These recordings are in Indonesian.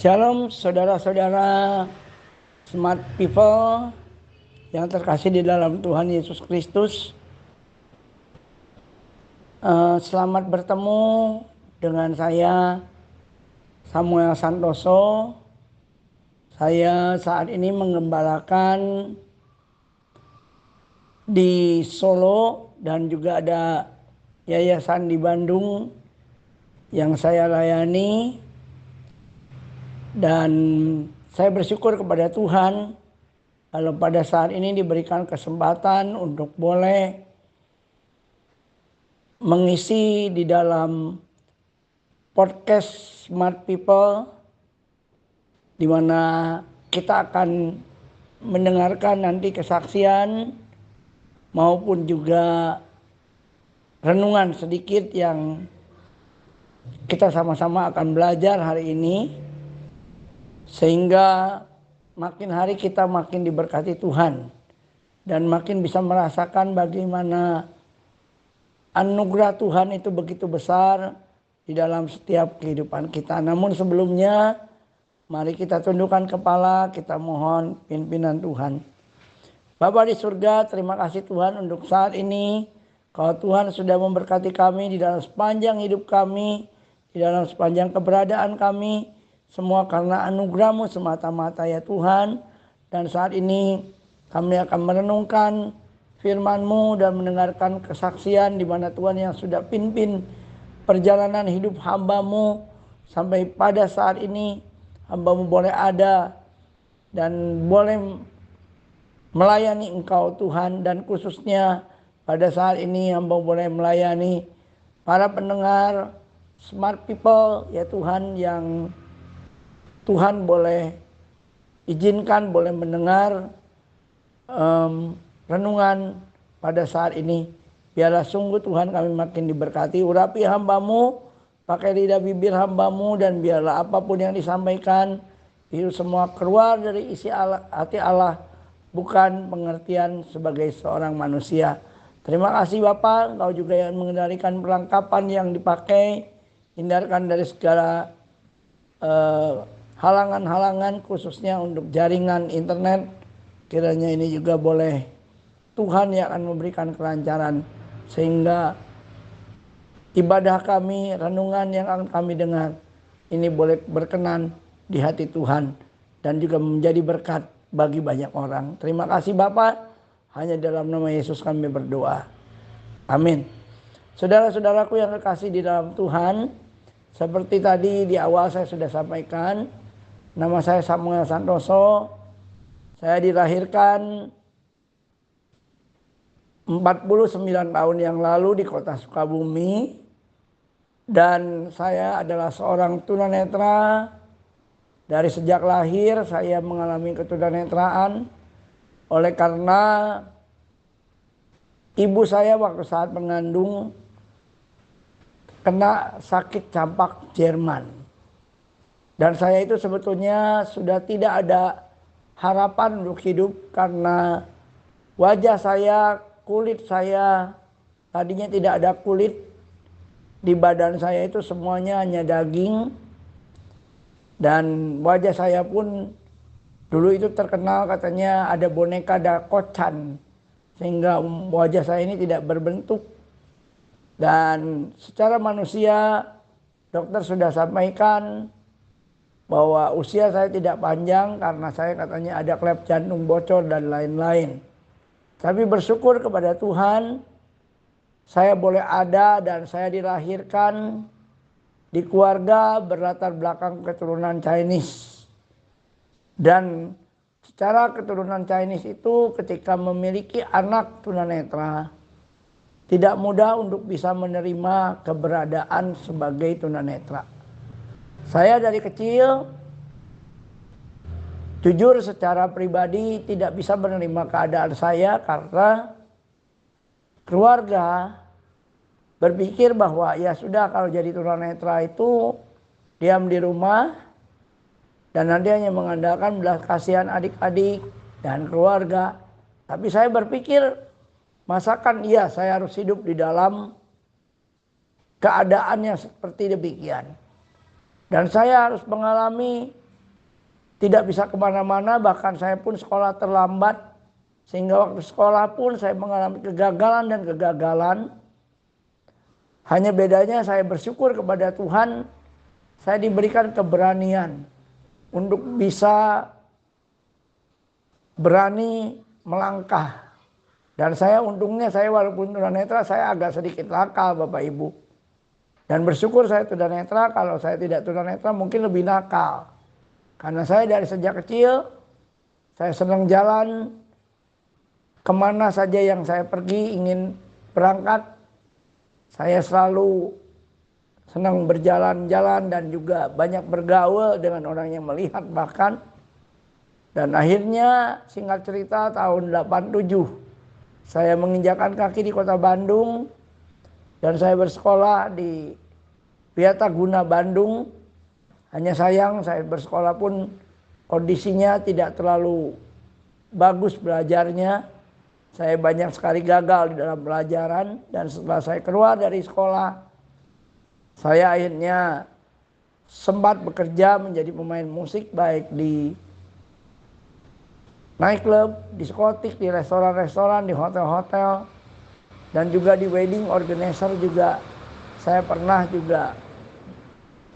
Shalom saudara-saudara smart people yang terkasih di dalam Tuhan Yesus Kristus. Selamat bertemu dengan saya Samuel Santoso. Saya saat ini menggembalakan di Solo dan juga ada yayasan di Bandung yang saya layani. Dan saya bersyukur kepada Tuhan kalau pada saat ini diberikan kesempatan untuk boleh mengisi di dalam podcast Smart People, di mana kita akan mendengarkan nanti kesaksian maupun juga renungan sedikit yang kita sama-sama akan belajar hari ini, sehingga makin hari kita makin diberkati Tuhan dan makin bisa merasakan bagaimana anugerah Tuhan itu begitu besar di dalam setiap kehidupan kita. Namun sebelumnya, mari kita tundukkan kepala, kita mohon pimpinan Tuhan. Bapa di surga, terima kasih Tuhan untuk saat ini. Kalau Tuhan sudah memberkati kami di dalam sepanjang hidup kami, di dalam sepanjang keberadaan kami, semua karena anugerah-Mu semata-mata ya Tuhan. Dan saat ini kami akan merenungkan firman-Mu dan mendengarkan kesaksian di mana Tuhan yang sudah pimpin perjalanan hidup hamba-Mu sampai pada saat ini. Hamba-Mu boleh ada dan boleh melayani Engkau Tuhan, dan khususnya pada saat ini hamba boleh melayani para pendengar Smart People ya Tuhan, yang Tuhan boleh izinkan boleh mendengar renungan pada saat ini. Biarlah sungguh Tuhan kami makin diberkati. Urapi hamba-Mu, pakai lidah bibir hamba-Mu, dan biarlah apapun yang disampaikan itu semua keluar dari isi hati Allah, bukan pengertian sebagai seorang manusia. Terima kasih Bapak, Engkau juga yang mengendalikan perlengkapan yang dipakai. Hindarkan dari segala halangan-halangan, khususnya untuk jaringan internet. Kiranya ini juga boleh Tuhan yang akan memberikan kelancaran, sehingga ibadah kami, renungan yang akan kami dengar, ini boleh berkenan di hati Tuhan dan juga menjadi berkat bagi banyak orang. Terima kasih Bapak, hanya dalam nama Yesus kami berdoa. Amin. Saudara-saudaraku yang terkasih di dalam Tuhan, seperti tadi di awal saya sudah sampaikan, nama saya Samuel Santoso. Saya dilahirkan 49 tahun yang lalu di kota Sukabumi. Dan saya adalah seorang tunanetra. Dari sejak lahir saya mengalami ketunanetraan. Oleh karena ibu saya waktu saat mengandung kena sakit campak Jerman. Dan saya itu sebetulnya sudah tidak ada harapan untuk hidup, karena wajah saya, kulit saya, tadinya tidak ada kulit. Di badan saya itu semuanya hanya daging. Dan wajah saya pun dulu itu terkenal katanya ada boneka dakocan, sehingga wajah saya ini tidak berbentuk. Dan secara manusia, dokter sudah sampaikan bahwa usia saya tidak panjang karena saya katanya ada klep jantung bocor dan lain-lain. Tapi bersyukur kepada Tuhan, saya boleh ada dan saya dilahirkan di keluarga berlatar belakang keturunan Chinese. Dan secara keturunan Chinese itu ketika memiliki anak tunanetra, tidak mudah untuk bisa menerima keberadaan sebagai tunanetra. Saya dari kecil, jujur secara pribadi tidak bisa menerima keadaan saya, karena keluarga berpikir bahwa ya sudah, kalau jadi tunanetra itu diam di rumah dan nanti hanya mengandalkan belas kasihan adik-adik dan keluarga. Tapi saya berpikir, masakan iya saya harus hidup di dalam keadaan yang seperti demikian. Dan saya harus mengalami tidak bisa kemana-mana, bahkan saya pun sekolah terlambat. Sehingga waktu sekolah pun saya mengalami kegagalan dan kegagalan. Hanya bedanya saya bersyukur kepada Tuhan, saya diberikan keberanian untuk bisa berani melangkah. Dan saya untungnya saya walaupun tunanetra saya agak sedikit nakal Bapak Ibu. Dan bersyukur saya tunanetra, kalau saya tidak tunanetra mungkin lebih nakal. Karena saya dari sejak kecil, saya senang jalan kemana saja yang saya pergi ingin berangkat. Saya selalu senang berjalan-jalan dan juga banyak bergaul dengan orang yang melihat bahkan. Dan akhirnya singkat cerita tahun 87 saya menginjakkan kaki di kota Bandung. Dan saya bersekolah di Wiataguna Bandung. Hanya sayang saya bersekolah pun kondisinya tidak terlalu bagus belajarnya. Saya banyak sekali gagal di dalam pelajaran. Dan setelah saya keluar dari sekolah, saya akhirnya sempat bekerja menjadi pemain musik baik di nightclub, diskotik, di restoran-restoran, di hotel-hotel, dan juga di wedding organizer juga. Saya pernah juga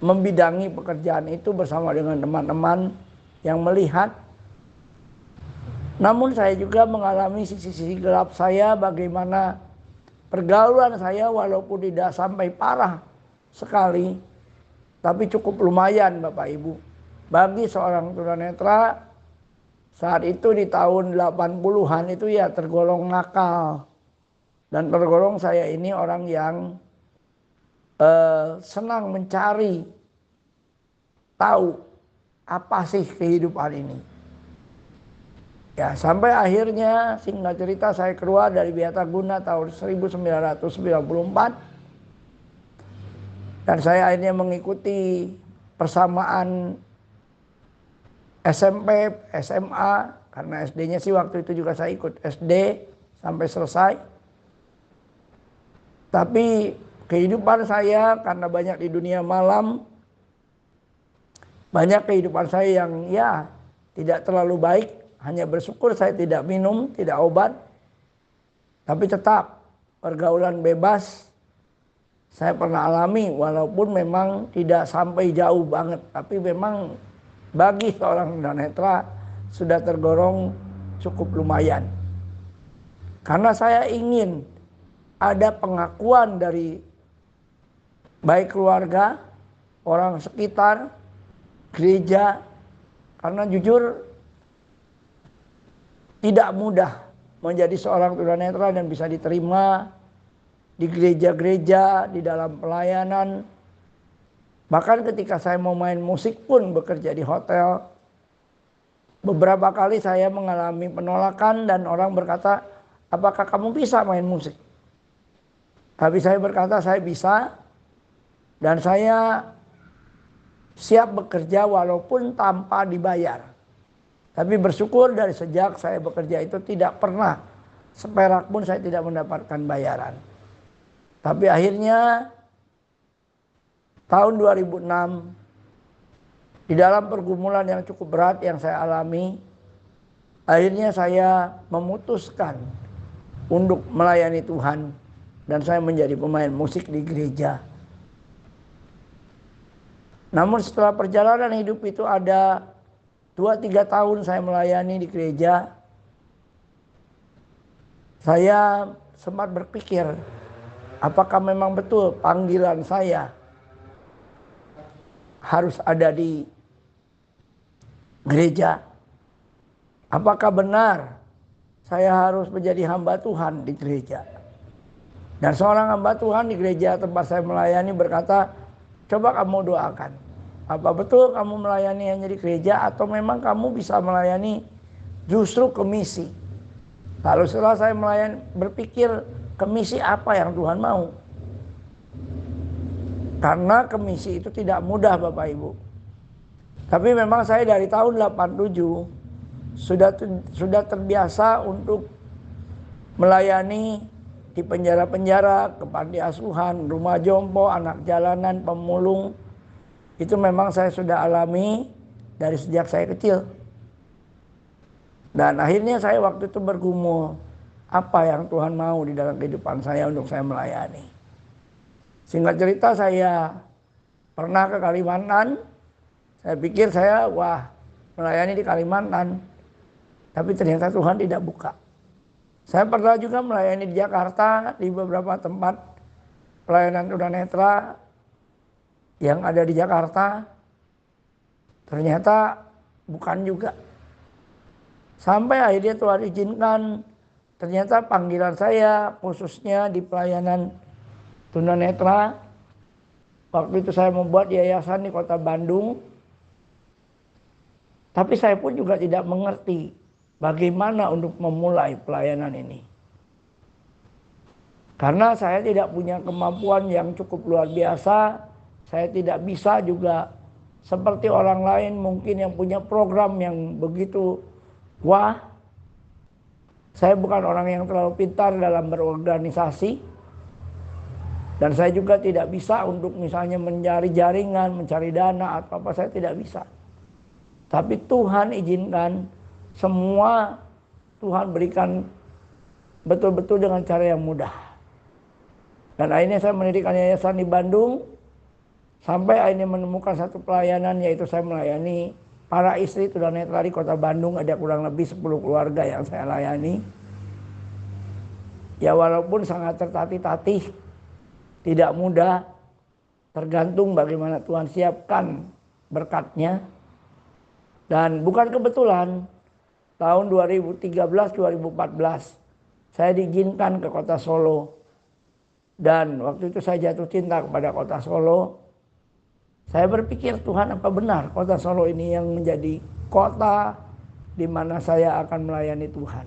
membidangi pekerjaan itu bersama dengan teman-teman yang melihat. Namun saya juga mengalami sisi-sisi gelap saya, bagaimana pergaulan saya walaupun tidak sampai parah sekali, tapi cukup lumayan Bapak Ibu. Bagi seorang tunanetra saat itu di tahun 80-an itu ya tergolong nakal. Dan tergolong saya ini orang yang senang mencari tahu apa sih kehidupan ini. Ya, sampai akhirnya singkat cerita saya keluar dari Wiataguna tahun 1994. Dan saya akhirnya mengikuti persamaan SMP, SMA. Karena SD-nya sih waktu itu juga saya ikut SD sampai selesai. Tapi kehidupan saya karena banyak di dunia malam. Banyak kehidupan saya yang ya tidak terlalu baik. Hanya bersyukur saya tidak minum, tidak obat. Tapi tetap pergaulan bebas saya pernah alami. Walaupun memang tidak sampai jauh banget. Tapi memang bagi seorang tunanetra sudah tergolong cukup lumayan. Karena saya ingin ada pengakuan dari baik keluarga, orang sekitar, gereja. Karena jujur tidak mudah menjadi seorang tunanetra dan bisa diterima di gereja-gereja, di dalam pelayanan. Bahkan ketika saya mau main musik pun bekerja di hotel, beberapa kali saya mengalami penolakan dan orang berkata, apakah kamu bisa main musik? Tapi saya berkata saya bisa dan saya siap bekerja walaupun tanpa dibayar. Tapi bersyukur dari sejak saya bekerja itu tidak pernah seperak pun saya tidak mendapatkan bayaran. Tapi akhirnya tahun 2006 di dalam pergumulan yang cukup berat yang saya alami, akhirnya saya memutuskan untuk melayani Tuhan dan saya menjadi pemain musik di gereja. Namun setelah perjalanan hidup itu ada 2-3 tahun saya melayani di gereja, saya sempat berpikir, apakah memang betul panggilan saya harus ada di gereja? Apakah benar saya harus menjadi hamba Tuhan di gereja? Dan seorang hamba Tuhan di gereja tempat saya melayani berkata, coba kamu doakan. Apa betul kamu melayani hanya di gereja atau memang kamu bisa melayani justru ke misi? Lalu setelah saya melayani berpikir ke misi apa yang Tuhan mau? Karena ke misi itu tidak mudah Bapak Ibu. Tapi memang saya dari tahun 87 sudah terbiasa untuk melayani di penjara-penjara, ke panti asuhan, rumah jompo, anak jalanan, pemulung. Itu memang saya sudah alami dari sejak saya kecil. Dan akhirnya saya waktu itu bergumul, apa yang Tuhan mau di dalam kehidupan saya untuk saya melayani. Singkat cerita, saya pernah ke Kalimantan. Saya pikir saya melayani di Kalimantan. Tapi ternyata Tuhan tidak buka. Saya pernah juga melayani di Jakarta, di beberapa tempat pelayanan tunanetra yang ada di Jakarta. Ternyata bukan juga. Sampai akhirnya Tuhan izinkan, ternyata panggilan saya khususnya di pelayanan tunanetra. Waktu itu saya membuat yayasan di kota Bandung. Tapi saya pun juga tidak mengerti bagaimana untuk memulai pelayanan ini. Karena saya tidak punya kemampuan yang cukup luar biasa. Saya tidak bisa juga seperti orang lain mungkin yang punya program yang begitu Saya bukan orang yang terlalu pintar dalam berorganisasi. Dan saya juga tidak bisa untuk misalnya mencari jaringan, mencari dana atau apa, saya tidak bisa. Tapi Tuhan izinkan semua, Tuhan berikan betul-betul dengan cara yang mudah. Dan akhirnya saya mendirikan yayasan di Bandung. Sampai akhirnya menemukan satu pelayanan, yaitu saya melayani para istri tunanetra di kota Bandung. Ada kurang lebih 10 keluarga yang saya layani. Ya walaupun sangat tertatih-tatih, tidak mudah, tergantung bagaimana Tuhan siapkan berkatnya. Dan bukan kebetulan, tahun 2013-2014 saya diizinkan ke kota Solo. Dan waktu itu saya jatuh cinta kepada kota Solo. Saya berpikir, Tuhan, apa benar kota Solo ini yang menjadi kota di mana saya akan melayani Tuhan.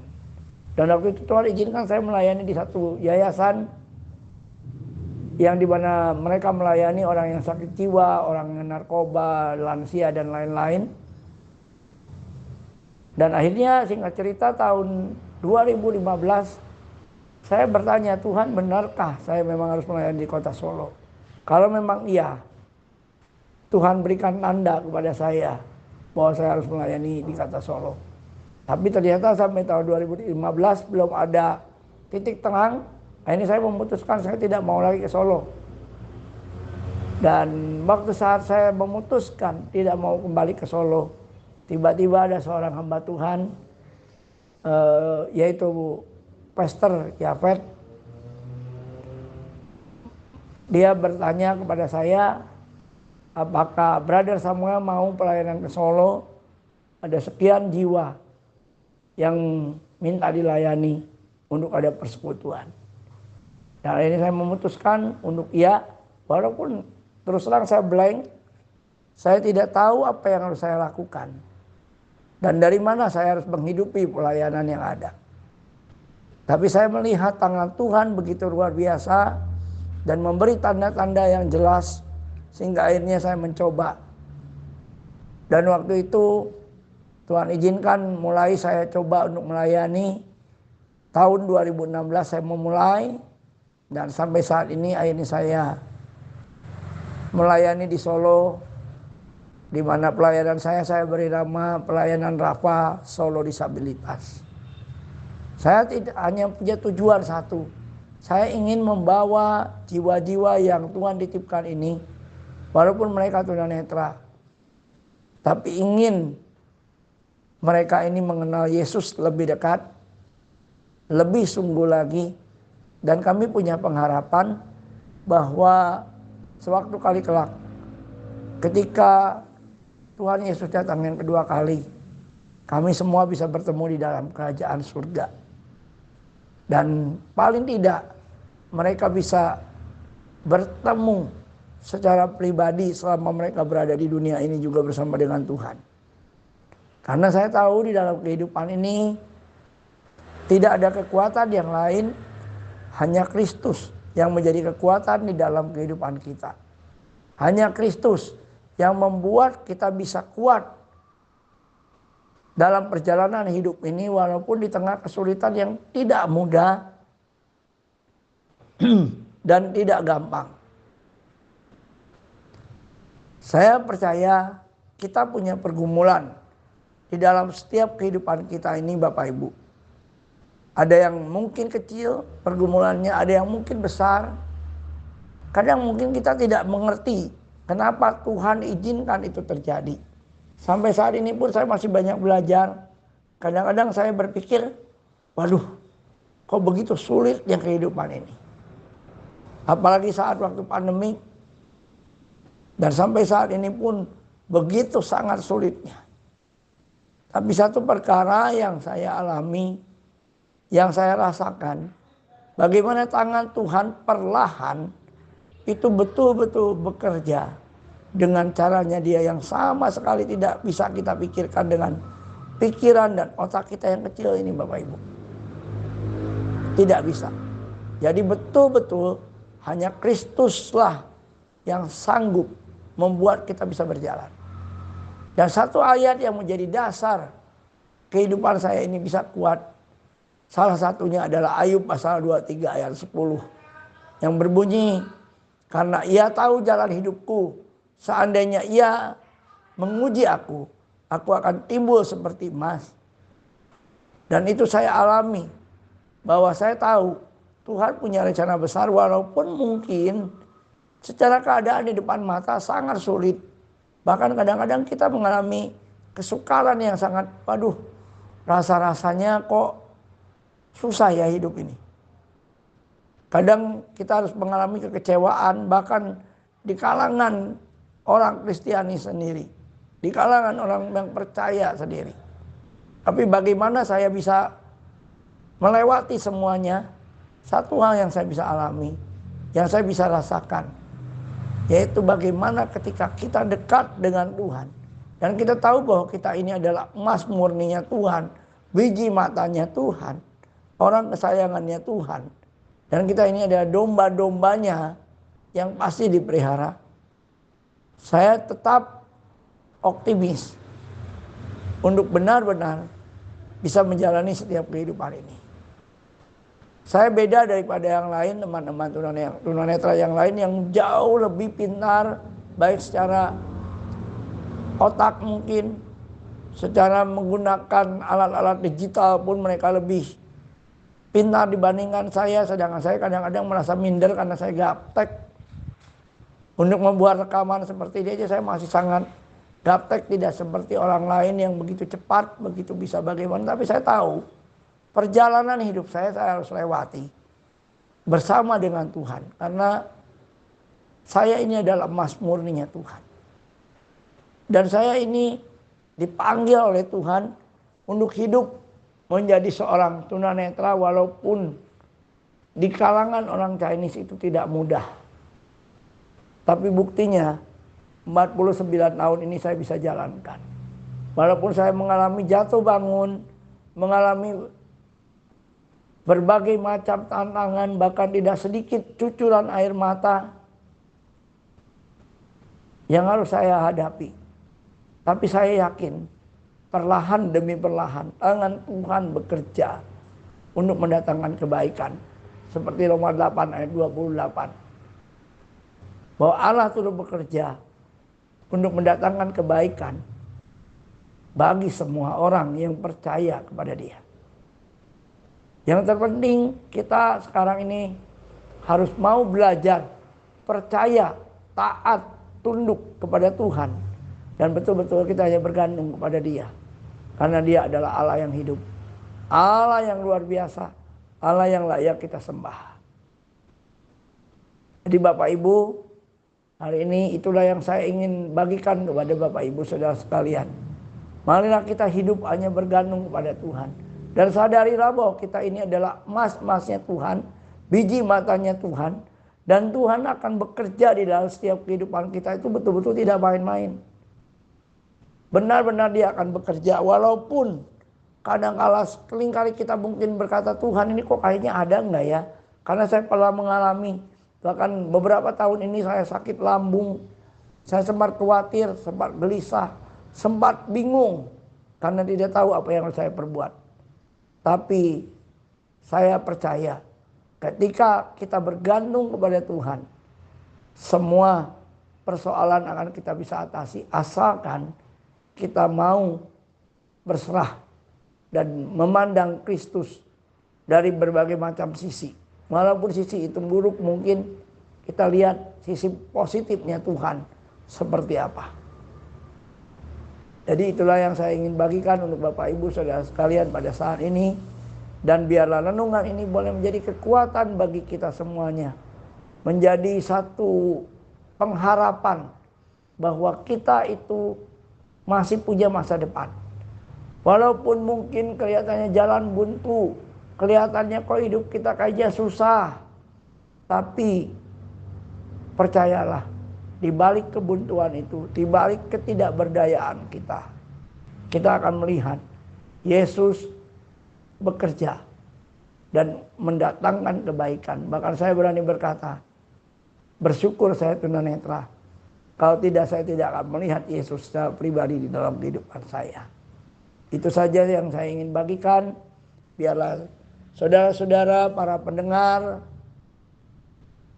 Dan waktu itu Tuhan izinkan saya melayani di satu yayasan yang di mana mereka melayani orang yang sakit jiwa, orang yang narkoba, lansia dan lain-lain. Dan akhirnya singkat cerita tahun 2015 saya bertanya, Tuhan, benarkah saya memang harus melayani di kota Solo? Kalau memang iya, Tuhan berikan tanda kepada saya bahwa saya harus melayani di kota Solo. Tapi ternyata sampai tahun 2015 belum ada titik terang. Akhirnya saya memutuskan saya tidak mau lagi ke Solo. Dan waktu saat saya memutuskan tidak mau kembali ke Solo, tiba-tiba ada seorang hamba Tuhan, yaitu Pastor Yafet. Dia bertanya kepada saya, apakah Brother Samuel mau pelayanan ke Solo? Ada sekian jiwa yang minta dilayani untuk ada persekutuan. Dan ini saya memutuskan untuk iya, walaupun terus terang saya blank, saya tidak tahu apa yang harus saya lakukan. Dan dari mana saya harus menghidupi pelayanan yang ada. Tapi saya melihat tangan Tuhan begitu luar biasa dan memberi tanda-tanda yang jelas sehingga akhirnya saya mencoba. Dan waktu itu Tuhan izinkan mulai saya coba untuk melayani. Tahun 2016 saya memulai. Dan sampai saat ini akhirnya saya melayani di Solo, di mana pelayanan saya beri nama pelayanan Rafa Solo Disabilitas. Saya tidak hanya punya tujuan satu, saya ingin membawa jiwa-jiwa yang Tuhan titipkan ini, walaupun mereka tunanetra, tapi ingin mereka ini mengenal Yesus lebih dekat, lebih sungguh lagi. Dan kami punya pengharapan bahwa sewaktu kali kelak, ketika Tuhan Yesus datang yang kedua kali, kami semua bisa bertemu di dalam kerajaan surga. Dan paling tidak mereka bisa bertemu secara pribadi selama mereka berada di dunia ini juga bersama dengan Tuhan. Karena saya tahu di dalam kehidupan ini tidak ada kekuatan yang lain, hanya Kristus yang menjadi kekuatan di dalam kehidupan kita. Hanya Kristus yang membuat kita bisa kuat dalam perjalanan hidup ini walaupun di tengah kesulitan yang tidak mudah dan tidak gampang. Saya percaya kita punya pergumulan di dalam setiap kehidupan kita ini Bapak Ibu. Ada yang mungkin kecil pergumulannya, ada yang mungkin besar. Kadang mungkin kita tidak mengerti kenapa Tuhan izinkan itu terjadi. Sampai saat ini pun saya masih banyak belajar. Kadang-kadang saya berpikir, waduh, kok begitu sulitnya kehidupan ini. Apalagi saat waktu pandemi. Dan sampai saat ini pun begitu sangat sulitnya. Tapi satu perkara yang saya alami, yang saya rasakan, bagaimana tangan Tuhan perlahan itu betul-betul bekerja dengan caranya Dia yang sama sekali tidak bisa kita pikirkan dengan pikiran dan otak kita yang kecil ini Bapak Ibu. Tidak bisa. Jadi betul-betul hanya Kristuslah yang sanggup membuat kita bisa berjalan. Dan satu ayat yang menjadi dasar kehidupan saya ini bisa kuat, salah satunya adalah Ayub pasal 23 ayat 10 yang berbunyi, karena Ia tahu jalan hidupku, seandainya Ia menguji aku akan timbul seperti emas. Dan itu saya alami, bahwa saya tahu Tuhan punya rencana besar, walaupun mungkin secara keadaan di depan mata sangat sulit. Bahkan kadang-kadang kita mengalami kesukaran yang sangat, waduh, rasa-rasanya kok susah ya hidup ini. Kadang kita harus mengalami kekecewaan, bahkan di kalangan orang Kristiani sendiri, di kalangan orang yang percaya sendiri. Tapi bagaimana saya bisa melewati semuanya? Satu hal yang saya bisa alami, yang saya bisa rasakan, yaitu bagaimana ketika kita dekat dengan Tuhan. Dan kita tahu bahwa kita ini adalah emas murninya Tuhan, biji matanya Tuhan, orang kesayangannya Tuhan. Dan kita ini adalah domba-dombanya yang pasti dipelihara. Saya tetap optimis untuk benar-benar bisa menjalani setiap kehidupan ini. Saya beda daripada yang lain, teman-teman tunanetra yang lain yang jauh lebih pintar, baik secara otak mungkin, secara menggunakan alat-alat digital pun mereka lebih pintar dibandingkan saya. Sedangkan saya kadang-kadang merasa minder karena saya gaptek. Untuk membuat rekaman seperti ini aja saya masih sangat gaptek, tidak seperti orang lain yang begitu cepat, begitu bisa bagaimana. Tapi saya tahu perjalanan hidup saya harus lewati bersama dengan Tuhan. Karena saya ini adalah emas murninya Tuhan. Dan saya ini dipanggil oleh Tuhan untuk hidup menjadi seorang tunanetra, walaupun di kalangan orang Chinese itu tidak mudah. Tapi buktinya 49 tahun ini saya bisa jalankan. Walaupun saya mengalami jatuh bangun, mengalami berbagai macam tantangan, bahkan tidak sedikit cucuran air mata yang harus saya hadapi. Tapi saya yakin perlahan demi perlahan tangan Tuhan bekerja untuk mendatangkan kebaikan. Seperti Roma 8 ayat 28. Bahwa Allah turut bekerja untuk mendatangkan kebaikan bagi semua orang yang percaya kepada Dia. Yang terpenting kita sekarang ini harus mau belajar, percaya, taat, tunduk kepada Tuhan. Dan betul-betul kita hanya bergantung kepada Dia. Karena Dia adalah Allah yang hidup. Allah yang luar biasa. Allah yang layak kita sembah. Jadi Bapak Ibu, hari ini itulah yang saya ingin bagikan kepada Bapak Ibu saudara sekalian. Marilah kita hidup hanya bergantung kepada Tuhan. Dan sadarilah bahwa kita ini adalah emas-emasnya Tuhan, biji matanya Tuhan. Dan Tuhan akan bekerja di dalam setiap kehidupan kita itu betul-betul tidak main-main. Benar-benar Dia akan bekerja, walaupun kadang-kala seringkali kita mungkin berkata, Tuhan ini kok kayaknya ada enggak ya? Karena saya pernah mengalami, bahkan beberapa tahun ini saya sakit lambung. Saya sempat khawatir, sempat gelisah, sempat bingung karena tidak tahu apa yang harus saya perbuat. Tapi saya percaya ketika kita bergantung kepada Tuhan, semua persoalan akan kita bisa atasi, asalkan kita mau berserah dan memandang Kristus dari berbagai macam sisi. Walaupun sisi itu buruk, mungkin kita lihat sisi positifnya Tuhan seperti apa. Jadi itulah yang saya ingin bagikan untuk Bapak Ibu Saudara sekalian pada saat ini. Dan biarlah renungan ini boleh menjadi kekuatan bagi kita semuanya. Menjadi satu pengharapan bahwa kita itu masih punya masa depan. Walaupun mungkin kelihatannya jalan buntu, kelihatannya kok hidup kita kayaknya susah. Tapi percayalah, di balik kebuntuan itu, di balik ketidakberdayaan kita akan melihat Yesus bekerja dan mendatangkan kebaikan. Bahkan saya berani berkata, bersyukur saya tunanetra. Kalau tidak, saya tidak akan melihat Yesus secara pribadi di dalam kehidupan saya. Itu saja yang saya ingin bagikan. Biarlah saudara-saudara, para pendengar,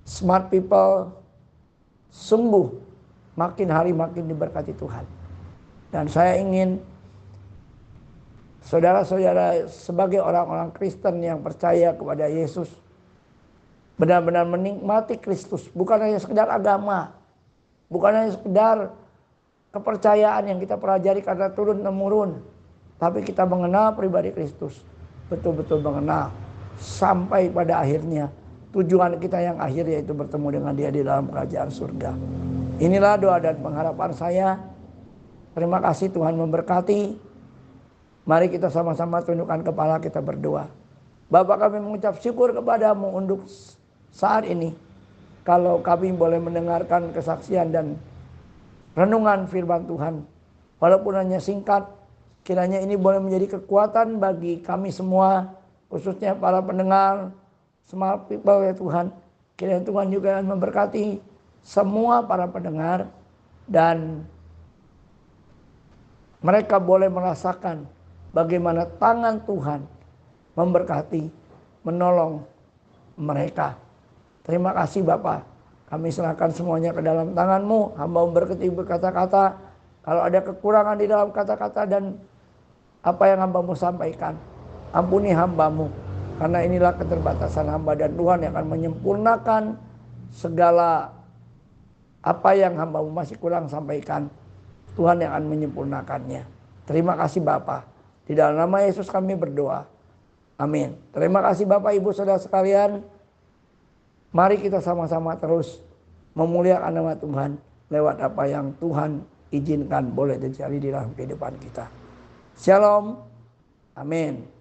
smart people, sungguh makin hari makin diberkati Tuhan. Dan saya ingin saudara-saudara sebagai orang-orang Kristen yang percaya kepada Yesus benar-benar menikmati Kristus. Bukan hanya sekedar agama, bukan hanya sekedar kepercayaan yang kita pelajari karena turun-temurun. Tapi kita mengenal pribadi Kristus. Betul-betul mengenal. Sampai pada akhirnya tujuan kita yang akhir yaitu bertemu dengan Dia di dalam kerajaan surga. Inilah doa dan pengharapan saya. Terima kasih Tuhan memberkati. Mari kita sama-sama tundukkan kepala, kita berdoa. Bapa, kami mengucap syukur kepadamu untuk saat ini. Kalau kami boleh mendengarkan kesaksian dan renungan firman Tuhan. Walaupun hanya singkat, kiranya ini boleh menjadi kekuatan bagi kami semua, khususnya para pendengar, smart people ya Tuhan. Kiranya Tuhan juga memberkati semua para pendengar dan mereka boleh merasakan bagaimana tangan Tuhan memberkati, menolong mereka. Terima kasih Bapa. Kami serahkan semuanya ke dalam tangan-Mu. Hamba berkati berkata-kata. Kalau ada kekurangan di dalam kata-kata dan apa yang hamba-Mu sampaikan, ampuni hamba-Mu. Karena inilah keterbatasan hamba dan Tuhan yang akan menyempurnakan segala apa yang hamba-Mu masih kurang sampaikan. Tuhan yang akan menyempurnakannya. Terima kasih Bapa. Di dalam nama Yesus kami berdoa. Amin. Terima kasih Bapak Ibu Saudara sekalian. Mari kita sama-sama terus memuliakan nama Tuhan lewat apa yang Tuhan izinkan boleh terjadi di dalam kehidupan kita. Shalom. Amin.